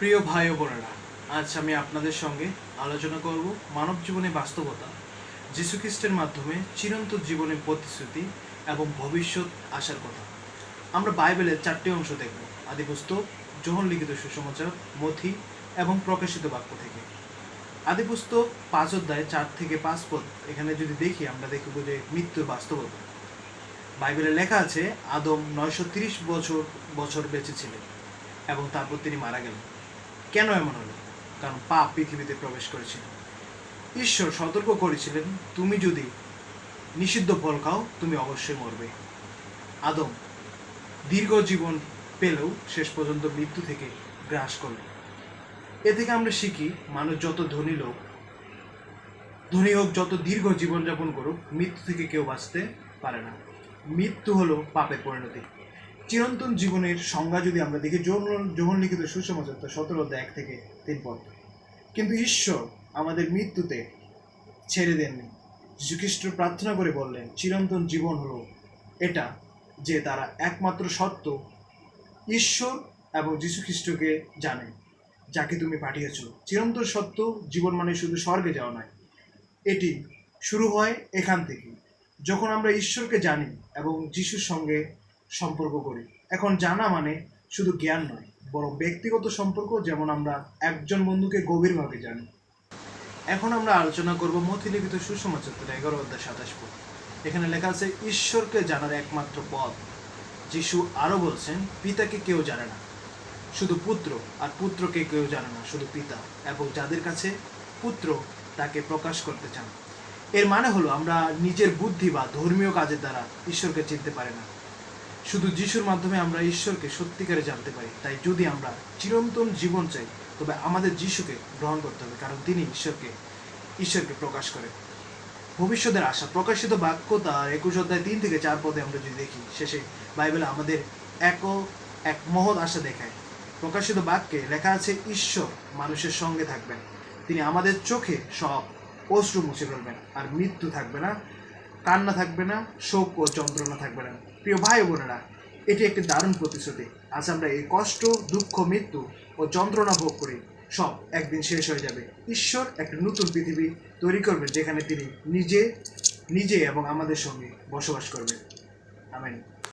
প্রিয় ভাই ও বোনেরা, আজ আমি আপনাদের সঙ্গে আলোচনা করব মানব জীবনের বাস্তবতা, যীশুখ্রিস্টের মাধ্যমে চিরন্তন জীবনের প্রতিশ্রুতি এবং ভবিষ্যৎ আসার কথা। আমরা বাইবেলের 4টি অংশ দেখব: আদিপুস্তক, যোহন লিখিত সুসমাচার, মথি এবং প্রকাশিত বাক্য থেকে। আদিপুস্তক 5 অধ্যায় 4 থেকে 5 পদ এখানে যদি দেখি, আমরা দেখব যে মৃত্যুর বাস্তবতা। বাইবেলে লেখা আছে, আদম 930 বছর বেঁচে ছিলেন এবং তারপর তিনি মারা গেলেন। কেন এমন হলো? কারণ পাপ পৃথিবীতে প্রবেশ করেছিল। ঈশ্বর সতর্ক করেছিলেন, তুমি যদি নিষিদ্ধ ফল খাও তুমি অবশ্যই মরবে। আদম দীর্ঘ জীবন পেলেও শেষ পর্যন্ত মৃত্যু থেকে গ্রাস করল। এ থেকে আমরা শিখি, মানুষ যত ধনী হোক, যত দীর্ঘ জীবনযাপন করুক, মৃত্যু থেকে কেউ বাঁচতে পারে না। মৃত্যু হলো পাপের পরিণতি। চিরন্তন জীবনের সংজ্ঞা যদি আমরা দেখি, যোহন লিখিত সুসমাচার 17 অধ্যায় 1 থেকে 3 পদ। কিন্তু ঈশ্বর আমাদের মৃত্যুতে ছেড়ে দেননি। যীশুখ্রিস্ট প্রার্থনা করে বললেন, চিরন্তন জীবন হলো এটা যে তারা একমাত্র সত্য ঈশ্বর এবং যীশুখ্রিস্টকে জানে, যাকে তুমি পাঠিয়েছ। চিরন্তন সত্য জীবন মানে শুধু স্বর্গে যাওয়া নয়, এটি শুরু হয় এখান থেকে, যখন আমরা ঈশ্বরকে জানি এবং যিশুর সঙ্গে সম্পর্ক করি। এখন জানা মানে শুধু জ্ঞান নয়, বরং ব্যক্তিগত সম্পর্ক, যেমন আমরা একজন বন্ধুকে গভীরভাবে জানি। এখন আমরা আলোচনা করব মথি লিখিত সুসমাচার 11 অধ্যায় 27 পদ। এখানে লেখা আছে, ঈশ্বরকে জানার একমাত্র পথ। যিশু আরও বলছেন, পিতাকে কেউ জানে না, শুধু পুত্র, আর পুত্রকে কেউ জানে না, শুধু পিতা, এবং যাদের কাছে পুত্র তাকে প্রকাশ করতে চান। এর মানে হলো, আমরা নিজের বুদ্ধি বা ধর্মীয় কাজের দ্বারা ঈশ্বরকে চিনতে পারি না। শুধু যিশুর মাধ্যমে আমরা ঈশ্বরকে সত্যিকারে জানতে পারি। তাই যদি আমরা চিরন্তন জীবন চাই, তবে আমাদের যিশুকে গ্রহণ করতে হবে, কারণ তিনি ঈশ্বরকে প্রকাশ করেন। ভবিষ্যতের আশা, প্রকাশিত বাক্য তার 21 অধ্যায় 3 থেকে 4 পদে আমরা যদি দেখি, শেষে বাইবেলে আমাদের এক মহৎ আশা দেখায়। প্রকাশিত বাক্যে লেখা আছে, ঈশ্বর মানুষের সঙ্গে থাকবেন, তিনি আমাদের চোখে সব অশ্রু মুছে ফেলবেন, আর মৃত্যু থাকবে না, কান্না থাকবে না, শোক ও যন্ত্রণা থাকবে না। প্রিয় ভাই বোনেরা, এটি একটি দারুণ প্রতিশ্রুতি। আজ আমরা এই কষ্ট, দুঃখ, মৃত্যু ও যন্ত্রণা ভোগ করি, সব একদিন শেষ হয়ে যাবে। ঈশ্বর একটা নতুন পৃথিবী তৈরি করবেন, যেখানে তিনি নিজে এবং আমাদের সঙ্গে বসবাস করবেন। আমেন।